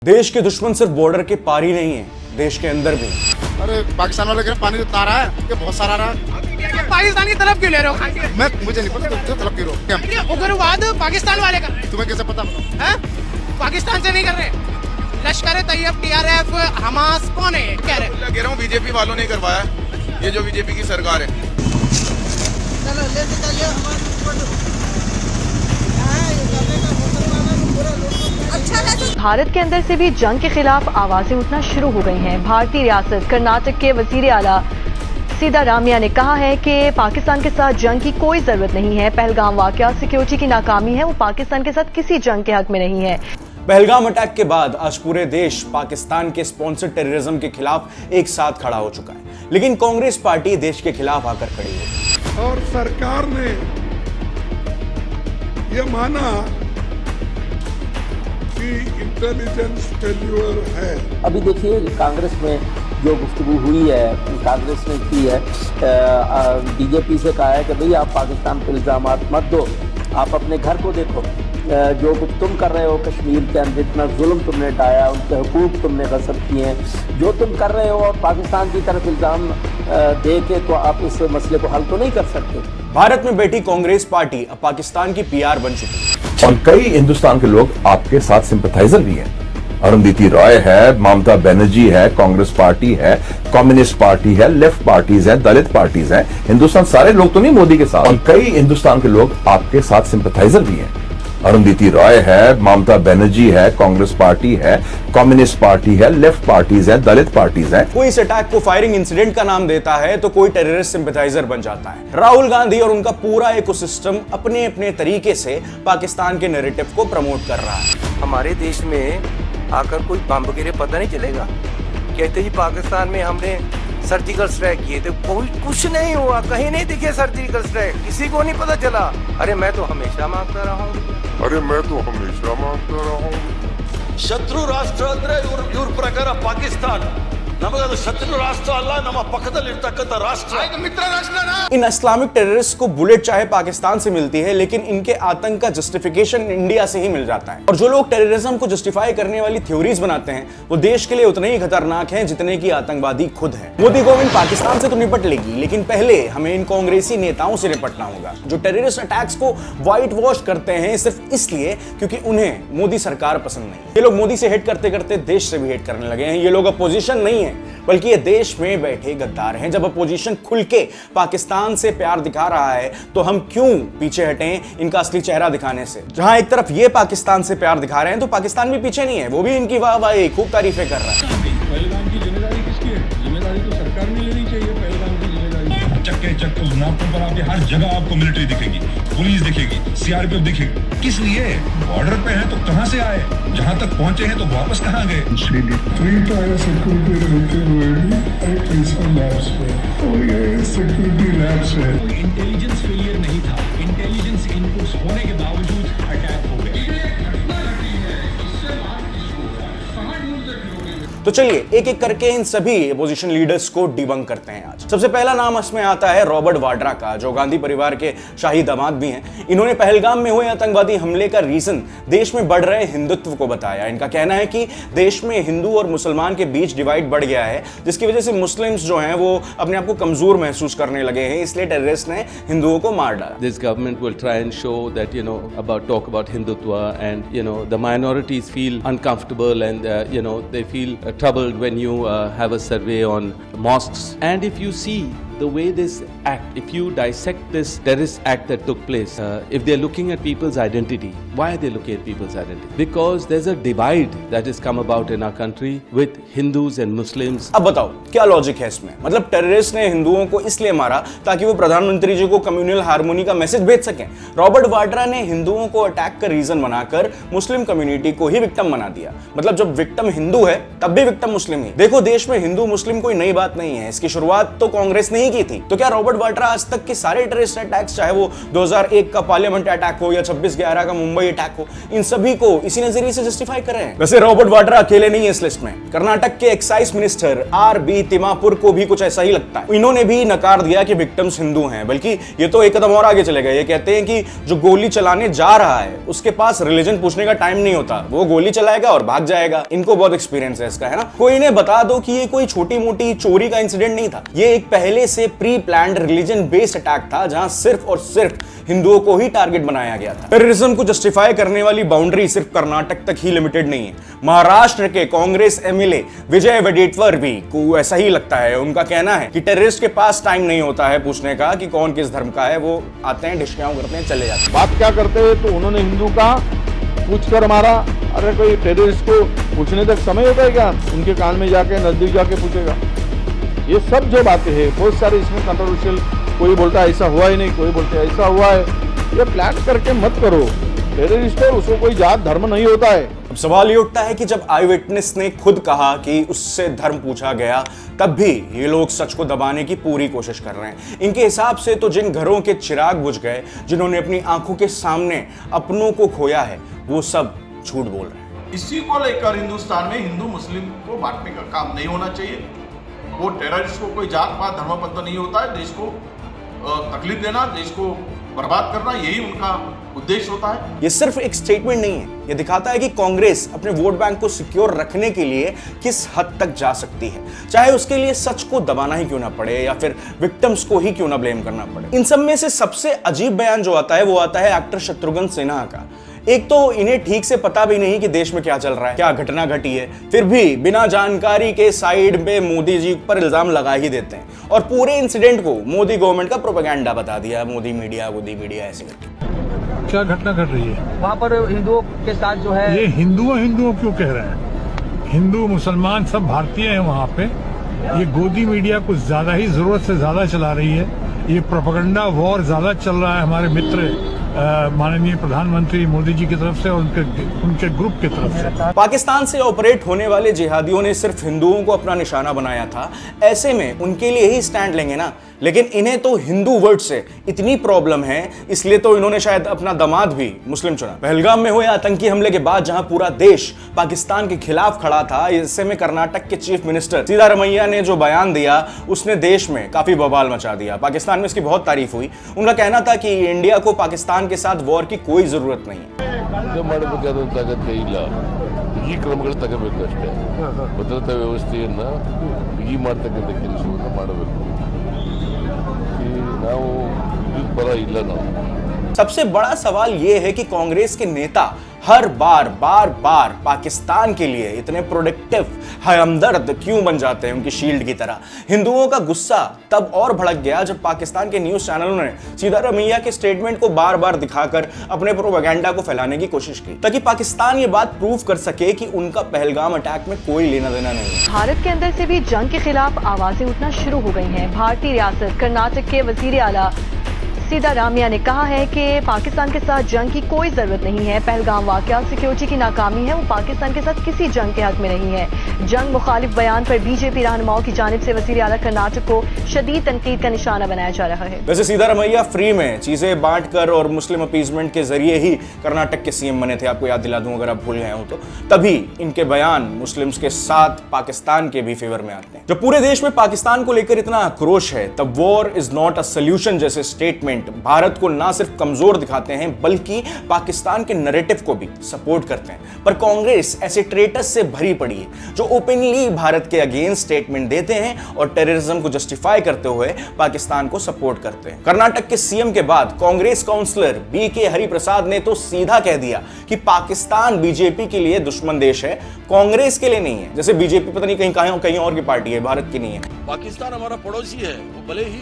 देश के दुश्मन सिर्फ बॉर्डर के पार ही नहीं है, देश के अंदर भी। अरे पाकिस्तान वाले कह रहे पानी उतार रहा है, ये बहुत सारा रहा है। पाकिस्तान की तरफ क्यों ले रहे हो? मुझे नहीं पता तुम तरफ क्यों रहे हो? उग्रवाद पाकिस्तान वाले कर रहे हैं। तुम्हें कैसे पता? हैं? पाकिस्तान से नहीं कर रहे। लश्कर तैयब, TRF, हमास कौन है? कह रहे मैं कह रहा हूँ बीजेपी वालों ने करवाया, ये जो बीजेपी की सरकार है। भारत के अंदर से भी जंग के खिलाफ आवाजें उठना शुरू हो गई हैं। भारतीय रियासत कर्नाटक के वजीर आला सीतारामैया ने कहा है कि पाकिस्तान के साथ जंग की कोई जरूरत नहीं है। पहलगाम वाकया सिक्योरिटी की नाकामी है, वो पाकिस्तान के साथ किसी जंग के हक में नहीं है। पहलगाम अटैक के बाद आज पूरे देश पाकिस्तान के स्पॉन्सर्ड टेररिज्म के खिलाफ एक साथ खड़ा हो चुका है, लेकिन कांग्रेस पार्टी देश के खिलाफ आकर खड़ी है। और सरकार ने यह माना कि इंटेलिजेंस फेल्यूर है। अभी देखिए कांग्रेस में जो गुफ्तगू हुई है, कांग्रेस ने की है, बीजेपी से कहा है कि भाई आप पाकिस्तान पर इल्जाम मत दो, आप अपने घर को देखो। जो कुछ तुम कर रहे हो कश्मीर के अंदर, इतना जुल्म तुमने ढाया, उनके हुकूक तुमने गसब किए हैं, जो तुम कर रहे हो और पाकिस्तान की तरफ इल्जाम दे के तो आप इस मसले को हल तो नहीं कर सकते। भारत में बैठी कांग्रेस पार्टी अब पाकिस्तान की PR बन चुकी है और कई हिंदुस्तान के लोग आपके साथ सिंपैथाइजर भी हैं। अरुंधति रॉय है, ममता बनर्जी है, कांग्रेस पार्टी है, कम्युनिस्ट पार्टी है, लेफ्ट पार्टीज है, दलित पार्टीज हैं। हिंदुस्तान सारे लोग तो नहीं मोदी के साथ, और कई हिंदुस्तान के लोग आपके साथ सिंपैथाइजर भी हैं। अरुंधति रॉय है, ममता बनर्जी है, कांग्रेस पार्टी है, कम्युनिस्ट पार्टी है, लेफ्ट पार्टीज है, दलित पार्टीज हैं। कोई इस अटैक को फायरिंग इंसिडेंट का नाम देता है तो कोई टेररिस्ट सिंपैथाइजर बन जाता है। राहुल गांधी और उनका पूरा इकोसिस्टम अपने अपने तरीके से पाकिस्तान के नैरेटिव को प्रमोट कर रहा है। हमारे देश में आकर कोई बम गिरे पता नहीं चलेगा। कहते ही पाकिस्तान में हमने सर्जिकल स्ट्राइक किए थे, कोई कुछ नहीं हुआ, कहीं नहीं दिखे सर्जिकल स्ट्राइक, किसी को नहीं पता चला। अरे मैं तो हमेशा मांगता रहा हूँ। ಶತ್ರು ರಾಷ್ಟ್ರ ಅಂದ್ರೆ ಇವ್ರ ಪ್ರಕಾರ ಪಾಕಿಸ್ತಾನ, ನಮಗದು ಶತ್ರು ರಾಷ್ಟ್ರ ಅಲ್ಲ, ನಮ್ಮ ಪಕ್ಕದಲ್ಲಿರ್ತಕ್ಕಂಥ ರಾಷ್ಟ್ರ, मित्र राष्ट्र ना। इन इस्लामिक टेररिस्ट को बुलेट चाहे पाकिस्तान से मिलती है, लेकिन इनके आतंक का जस्टिफिकेशन इंडिया से ही मिल जाता है। और जो लोग टेररिज्म को जस्टिफाई करने वाली थ्योरीज बनाते हैं वो देश के लिए उतने ही खतरनाक हैं जितने की आतंकवादी खुद हैं। मोदी गवर्नमेंट पाकिस्तान से तो निपट लेगी, लेकिन पहले हमें इन कांग्रेसी नेताओं से निपटना होगा जो टेररिस्ट अटैक्स को व्हाइट वॉश करते हैं सिर्फ इसलिए क्योंकि उन्हें मोदी सरकार पसंद नहीं। ये लोग मोदी से हेट करते करते देश से भी हेट करने लगे हैं। ये लोग अपोजिशन नहीं है बल्कि ये देश में बैठे गद्दार हैं। जब अपोजिशन खुल के पाकिस्तान से प्यार दिखा रहा है तो हम क्यों पीछे हटें इनका असली चेहरा दिखाने से। जहां एक तरफ ये पाकिस्तान से प्यार दिखा रहे हैं तो पाकिस्तान भी पीछे नहीं है, वो भी इनकी वाह खूब तारीफें कर रहा है। पहलगाम की जिम्मेदारी किसकी है? जिम्मेदारी तो सरकार ने लेनी चाहिए। पहलगाम की जिम्मेदारी चक्के चक्के उस नागपुर पर आपके हर जगह आपको मिलिट्री दिखेगी, पुलिस दिखेगी, CRPF दिखेगी। किस लिए? बॉर्डर पे हैं तो कहां से आए, जहां तक पहुंचे हैं तो वापस कहां गए? 3 टायर सिक्योरिटी रहते हुए भी लैब्स पे और ये सिक्योरिटी लैब्स है। कोई इंटेलिजेंस फेलियर नहीं था, इंटेलिजेंस इनपुट्स होने के बावजूद अटैक हो गए। तो चलिए एक एक करके इन सभी अपोजिशन लीडर्स को डिबंक करते हैं आज। सबसे पहला नाम इसमें आता है रॉबर्ट वाड्रा का, जो गांधी परिवार के शाही दामाद भी हैं। इन्होंने पहलगाम में हुए आतंकवादी हमले का रीजन देश में बढ़ रहे हिंदुत्व को बताया। इनका कहना है कि देश में हिंदू और मुसलमान के बीच डिवाइड बढ़ गया है, जिसकी वजह से मुस्लिम्स जो हैं वो अपने आप को कमजोर महसूस करने लगे हैं, इसलिए टेररिस्ट ने हिंदुओं को मार डाला। This government will try and show that talk about Hindutva, and the minorities feel uncomfortable and they feel troubled when you have a survey on mosques. And if you see the way this act, if you dissect this terrorist act that took place, if they're looking at people's identity, why are they looking at people's identity? Because there's a divide that has come about in our country with Hindus and Muslims. अब बताओ क्या logic है इसमें? मतलब terrorist ने हिंदुओं को इसलिए मारा ताकि वो प्रधानमंत्री जी को कम्युनल हार्मोनी का मैसेज भेज सकें। रॉबर्ट वाड्रा ने हिंदुओं को अटैक का रीजन बनाकर मुस्लिम कम्युनिटी को ही विक्टिम बना दिया। मतलब जब विक्टिम हिंदू है तब भी विक्टिम मुस्लिम ही। देखो देश में हिंदू मुस्लिम कोई नई बात नहीं है, इसकी शुरुआत तो कांग्रेस ने ही की थी। तो क्या रॉबर्ट वाड्रा आज तक के सारे टेररिस्ट अटैक्स, चाहे वो 2001 का पार्लियामेंट अटैक हो या 26/11 का मुंबई अटैक हो, इन सभी को इसी नजरिए से जस्टिफाई कर रहे हैं? वैसे रॉबर्ट वाड्रा अकेले नहीं है इस लिस्ट में। कर्नाटक के एक्साइज मिनिस्टर आर.बी. तिमापुर को भी कुछ ऐसा ही लगता है। इन्होंने भी नकार दिया कि विक्टिम्स हिंदू हैं, बल्कि ये तो एक कदम और आगे चले गए। ये कहते हैं कि जो गोली चलाने जा रहा है उसके पास रिलीजन पूछने का टाइम नहीं होता, वो गोली चलाएगा और भाग जाएगा। इनको बहुत एक्सपीरियंस है इसका, है ना। कोई इन्हें बता दो कि ये कोई छोटी मोटी चोरी का इंसिडेंट नहीं था, ये एक पहले से pre planned religion based attack था, जहां सिर्फ और सिर्फ हिंदुओं को ही टारगेट बनाया गया था। टेररिज्म को जस्टिफाई करने वाली बाउंड्री सिर्फ कर्नाटक तक ही लिमिटेड नहीं है। महाराष्ट्र के कांग्रेस एमएलए विजय वडेट्टीवार भी को ऐसा ही लगता है। उनका कहना है कि टेररिस्ट के पास टाइम नहीं होता है पूछने का कि कौन किस धर्म का है, वो आते हैं, डिस्काउंट करते हैं, चले जाते हैं। बात क्या करते हैं तो उन्होंने हिंदू का पूछ कर मारा। अरे कोई टेररिस्ट को पूछने तक समय होता है क्या? उनके कान में जाके नजदीक जाके पूछेगा? ये सब जो बातें हैं बहुत सारे इसमें कंट्रोवर्शियल, कोई बोलता है ऐसा हुआ ही नहीं, कोई बोलता है ऐसा हुआ है। ये प्लान करके मत करो। टेररिस्ट है, उसको कोई जात धर्म नहीं होता है। अब सवाल ये उठता है कि जब आई विटनेस ने खुद कहा कि उससे धर्म पूछा गया, तब भी ये लोग सच को दबाने की पूरी कोशिश कर रहे हैं। इनके हिसाब से तो जिन घरों के चिराग बुझ गए, जिन्होंने अपनी आंखों के सामने अपनों को खोया है, वो सब झूठ बोल रहे हैं। इसी को लेकर हिंदुस्तान में हिंदू मुस्लिम को बांटने का काम नहीं होना चाहिए। वो टेररिस्ट को कोई जात पात धर्म पंथ नहीं होता है। देश को तकलीफ देना, देश को बर्बाद करना, यही उनका उद्देश्य होता है। ये सिर्फ एक स्टेटमेंट नहीं है, ये दिखाता है कि कांग्रेस अपने वोट बैंक को सिक्योर रखने के लिए किस हद तक जा सकती है, चाहे उसके लिए सच को दबाना ही क्यों ना पड़े या फिर विक्टिम्स को ही क्यों ना ब्लेम करना पड़े। इन सब में से सबसे अजीब बयान जो आता है वो आता है एक्टर शत्रुघ्न सिन्हा का। एक तो इन्हें ठीक से पता भी नहीं कि देश में क्या चल रहा है, क्या घटना घटी है, फिर भी बिना जानकारी के साइड पे मोदी जी पर इल्जाम लगा ही देते हैं और पूरे इंसिडेंट को मोदी गवर्नमेंट का प्रोपेगेंडा बता दिया। मोदी मीडिया ऐसे करके क्या घटना घट रही है वहाँ पर हिंदुओं के साथ जो है? ये हिंदुओं क्यों कह रहे हैं? हिंदू मुसलमान सब भारतीय हैं वहाँ पे। ये गोदी मीडिया कुछ ज्यादा ही जरूरत से ज्यादा चला रही है। ये प्रोपेगेंडा वॉर ज्यादा चल रहा है हमारे मित्र माननीय प्रधानमंत्री मोदी जी की तरफ से और उनके ग्रुप की तरफ से। पाकिस्तान से ऑपरेट होने वाले जिहादियों ने सिर्फ हिंदुओं को अपना निशाना बनाया था, ऐसे में उनके लिए ही स्टैंड लेंगे ना। लेकिन इन्हें तो हिंदू वर्ड से इतनी प्रॉब्लम है, इसलिए तो इन्होंने शायद अपना दामाद भी मुस्लिम चुना। पहलगाम में हुए आतंकी हमले के बाद जहां पूरा देश पाकिस्तान के खिलाफ खड़ा था, इससे में कर्नाटक के चीफ मिनिस्टर सिद्धारमैया ने जो बयान दिया उसने देश में काफी बवाल मचा दिया। पाकिस्तान में इसकी बहुत तारीफ हुई। उनका कहना था कि इंडिया को पाकिस्तान के साथ वॉर की कोई जरूरत नहीं है। ಈ ಕ್ರಮಗಳು ತಗೋಬೇಕಷ್ಟೇ. ಭದ್ರತಾ ವ್ಯವಸ್ಥೆಯನ್ನ ಬಿಗಿ ಮಾಡತಕ್ಕಂಥ ಕೆಲಸವನ್ನು ಮಾಡಬೇಕು. ನಾವು ವಿದ್ಯುತ್ ಪರ ಇಲ್ಲ ನಾವು. सबसे बड़ा सवाल यह है कि कांग्रेस के नेता हर बार पाकिस्तान के लिए इतने प्रोडक्टिव, हमदर्द क्यों बन जाते हैं उनकी शील्ड की तरह। हिंदुओं का गुस्सा तब और भड़क गया जब पाकिस्तान के न्यूज चैनलों ने सिद्धारमैया के स्टेटमेंट को बार दिखाकर अपने प्रोपेगेंडा को फैलाने की कोशिश की, ताकि पाकिस्तान ये बात प्रूव कर सके कि उनका पहलगाम अटैक में कोई लेना देना नहीं है। भारत के अंदर से भी जंग के खिलाफ आवाजें उठना शुरू हो गई हैं। भारतीय रियासत कर्नाटक के वजीर आला सिद्धारामैया ने कहा है कि पाकिस्तान के साथ जंग की कोई जरूरत नहीं है। पहलगाम वाकया सिक्योरिटी की नाकामी है, वो पाकिस्तान के साथ किसी जंग के हक में नहीं है। जंग मुखालिफ बयान पर बीजेपी रहनुमाओं की जानिब से वजीर आला कर्नाटक को शदीद तनकीद का निशाना बनाया जा रहा है। वैसे सिद्धारमैया फ्री में चीजें बांटकर और मुस्लिम अपीजमेंट के जरिए ही कर्नाटक के सीएम बने थे, आपको याद दिला दूं अगर आप भूल गए हो तो। तभी इनके बयान मुस्लिम्स के साथ पाकिस्तान के भी फेवर में आते हैं। जब पूरे देश में पाकिस्तान को लेकर इतना आक्रोश है, तब war is not a solution जैसे स्टेटमेंट भारत को ना सिर्फ कमजोर दिखाते हैं बल्कि पाकिस्तान के नैरेटिव को भी सपोर्ट करते हैं। पर कांग्रेस ऐसे ट्रेटर्स से भरी पड़ी है जो ओपनली भारत के अगेंस्ट स्टेटमेंट देते हैं और टेररिज्म को जस्टिफाई करते हुए पाकिस्तान को सपोर्ट करते हैं। कर्नाटक के सीएम के बाद कांग्रेस काउंसलर बीके हरिप्रसाद ने तो सीधा कह दिया कि पाकिस्तान बीजेपी के लिए दुश्मन देश है, कांग्रेस के लिए नहीं है। जैसे बीजेपी पता नहीं कहीं और की पार्टी है, भारत की नहीं है। पाकिस्तान हमारा पड़ोसी है, वो भले ही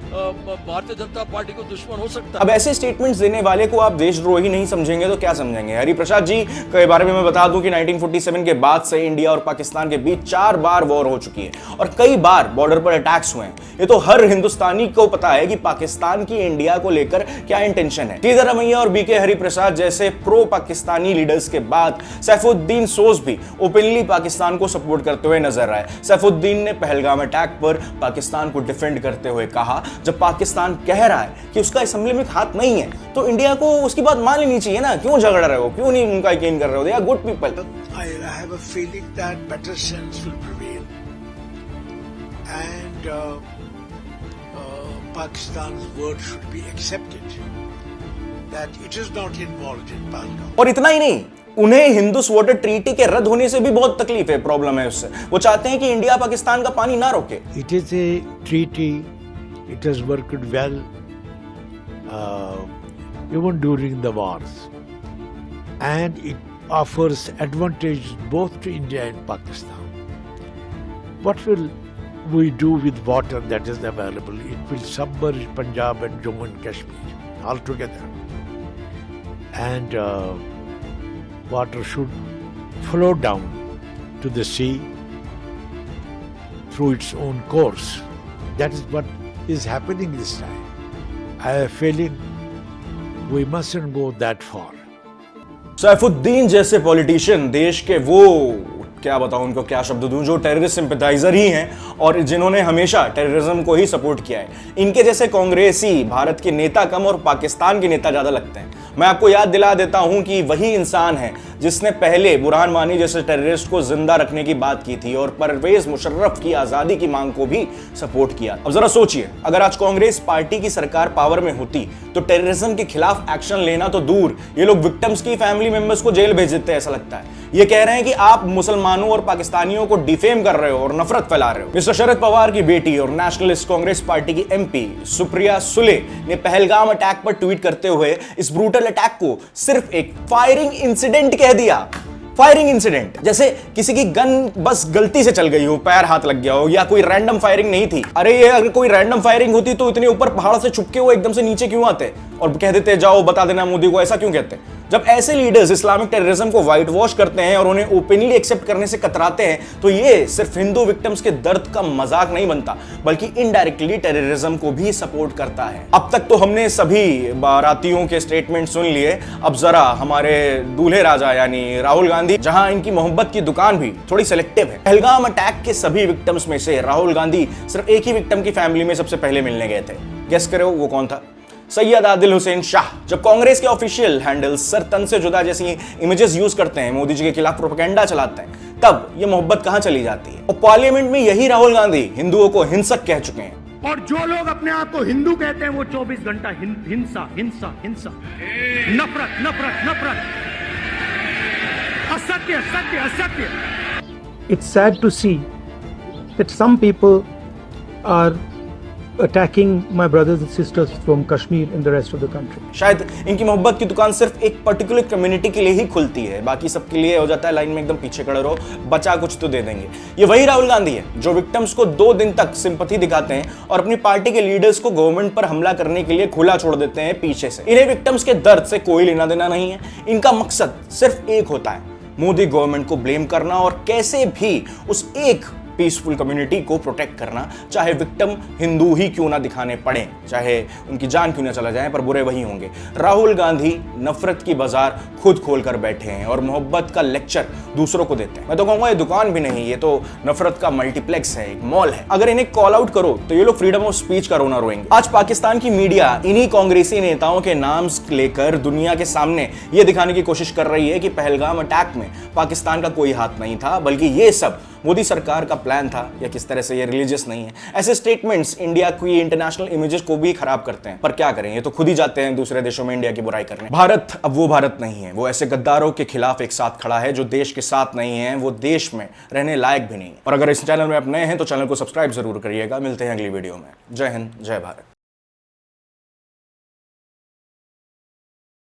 भारतीय जनता पार्टी को दुश्मन हो सकता है। अब ऐसे स्टेटमेंट्स देने वाले को आप देशद्रोही नहीं समझेंगे तो क्या समझेंगे? हरिप्रसाद जी के बारे में मैं बता दूं कि 1947 के बाद से इंडिया और पाकिस्तान के बीच 4 बार वॉर हो चुकी है और कई बार बॉर्डर पर अटैक्स हुए हैं। ये तो हर हिंदुस्तानी को पता है कि पाकिस्तान की इंडिया को लेकर क्या इंटेंशन है। सीतारमैया और बीके हरिप्रसाद जैसे प्रो पाकिस्तानी लीडर्स के बाद सैफुद्दीन सोज भी ओपनली पाकिस्तान को सपोर्ट करते हुए नजर आए। सैफुद्दीन ने पहलगाम अटैक पर पाकिस्तान को डिफेंड करते हुए कहा, जब पाकिस्तान कह रहा है कि उसका असम्बली में हाथ नहीं है तो इंडिया को उसकी बात मान लेनी चाहिए ना। क्यों झगड़ रहे हो, क्यों नहीं उनका यकीन कर रहे हो? They are good people. I have a feeling that better sense will prevail and Pakistan's word should be accepted that it is not involved in Pahalgam. और इतना ही नहीं, उन्हें हिंदुस वाटर ट्रीटी के रद्द होने से भी बहुत तकलीफ है, प्रॉब्लम है उससे। वो चाहते हैं कि इंडिया पाकिस्तान का पानी ना रोके। It is a treaty. It has worked well even during the wars, and it offers advantage both to India and Pakistan. What will we do with water that is available? It will submerge Punjab and Jammu and Kashmir altogether, and water should flow down to the sea through its own course. That is what is happening this time. I have a feeling we mustn't go that far. Saifuddin जैसे politician देश के वो, क्या बताऊं उनको क्या शब्द दूं, जो टेररिस्ट सिंपैथाइजर ही हैं और जिन्होंने हमेशा टेररिज्म को ही सपोर्ट किया है। इनके जैसे कांग्रेसी भारत के नेता कम और पाकिस्तान के नेता ज्यादा लगते हैं। मैं आपको याद दिला देता हूं कि वही इंसान है जिसने पहले बुरहान वानी जैसे टेररिस्ट को जिंदा रखने की बात की थी और परवेज मुशर्रफ की आजादी की मांग को भी सपोर्ट किया। अब जरा सोचिए, अगर आज कांग्रेस पार्टी की सरकार पावर में होती तो टेररिज्म के खिलाफ एक्शन लेना तो दूर, ये लोग विक्टिम्स की फैमिली मेंबर्स को जेल भेज देते हैं, ऐसा लगता है। ये कह रहे हैं कि आप मुसलमानों और पाकिस्तानियों को डिफेम कर रहे हो और नफरत फैला रहे हो। मिस्टर शरद पवार की बेटी और नेशनलिस्ट कांग्रेस पार्टी की एमपी सुप्रिया सुले ने पहलगाम अटैक पर ट्वीट करते हुए इस ब्रूटल अटैक को सिर्फ एक फायरिंग इंसिडेंट कह दिया। फायरिंग इंसिडेंट, जैसे किसी की गन बस गलती से चल गई हो, पैर हाथ लग गया हो, या कोई रैंडम फायरिंग नहीं थी। अरे ये अगर कोई रैंडम फायरिंग होती तो इतने ऊपर पहाड़ से छुपके वो एकदम से नीचे क्यों आते और कह देते जाओ बता देना मोदी को, ऐसा क्यों कहते? जब ऐसे लीडर्स इस्लामिक टेररिज्म को व्हाइट वॉश करते हैं और उन्हें ओपनली एक्सेप्ट करने से कतराते हैं तो ये सिर्फ हिंदू विक्टिम्स के दर्द का मजाक नहीं बनता बल्कि इनडायरेक्टली टेररिज्म को भी सपोर्ट करता है। अब तक तो हमने सभी बारातियों के स्टेटमेंट सुन लिए, अब जरा हमारे दूल्हे राजा यानी राहुल गांधी, जहां इनकी मोहब्बत की दुकान भी थोड़ी सेलेक्टिव है। पहलगाम अटैक के सभी विक्टिम्स में से राहुल गांधी सिर्फ एक ही विक्टिम की फैमिली में सबसे पहले मिलने गए थे। गेस करो वो कौन था? सैयद आदिल हुसैन शाह। जब कांग्रेस के ऑफिशियल हैंडल्स सर तन से जुदा जैसी इमेजेस यूज करते हैं, मोदी जी के खिलाफ प्रोपेगेंडा चलाते हैं, तब ये मोहब्बत कहां चली जाती है? और पार्लियामेंट में यही राहुल गांधी हिंदुओं को हिंसक कह चुके हैं। और जो लोग अपने आप को हिंदू कहते हैं वो 24 घंटा हिंसा हिंसा हिंसा, नफरत नफरत नफरत, असत्य सत्य असत्य। It's sad to see that some people are attacking my brothers and sisters from Kashmir and the rest of the country. शायद इनकी मोहब्बत की दुकान सिर्फ एक पर्टिकुलर कम्युनिटी के लिए ही खुलती है, बाकी सबके लिए हो जाता है लाइन में एकदम पीछे खड़े रहो, बचा कुछ तो दे देंगे। ये वही राहुल गांधी है जो विक्टिम्स को 2 दिन तक सिंपैथी दिखाते हैं और अपनी पार्टी के लीडर्स को गवर्नमेंट पर हमला करने के लिए खुला छोड़ देते हैं पीछे से। इन्हें विक्टिम्स के दर्द से कोई लेना देना नहीं है। इनका मकसद सिर्फ एक होता है, मोदी गवर्नमेंट को ब्लेम करना और कैसे भी उस एक पीसफुल कम्युनिटी को प्रोटेक्ट करना, चाहे विक्टिम हिंदू ही क्यों ना दिखाने पड़े, चाहे उनकी जान क्यों ना चला जाए, पर बुरे वही होंगे। राहुल गांधी नफरत की बाजार खुद खोल कर बैठे हैं और मोहब्बत का लेक्चर दूसरों को देते हैं। मैं तो कहूंगा ये दुकान भी नहीं, ये तो नफरत का मल्टीप्लेक्स है, एक मॉल है। अगर इन्हें कॉल आउट करो तो ये लोग फ्रीडम ऑफ स्पीच का रोना रोएंगे। आज पाकिस्तान की मीडिया इन्हीं कांग्रेसी नेताओं के नाम लेकर दुनिया के सामने ये दिखाने की कोशिश कर रही है कि पहलगाम अटैक में पाकिस्तान का कोई हाथ नहीं था, बल्कि ये सब मोदी सरकार का प्लान था, या किस तरह से ये रिलीजियस नहीं है। ऐसे स्टेटमेंट्स इंडिया की इंटरनेशनल इमेजेस को भी खराब करते हैं, पर क्या करें, ये तो खुद ही जाते हैं दूसरे देशों में इंडिया की बुराई करने। भारत अब वो भारत नहीं है, वो ऐसे गद्दारों के खिलाफ एक साथ खड़ा है जो देश के साथ नहीं है, वो देश में रहने लायक भी नहीं है। और अगर इस चैनल में आप नए हैं तो चैनल को सब्सक्राइब जरूर करिएगा। मिलते हैं अगली वीडियो में। जय हिंद, जय भारत।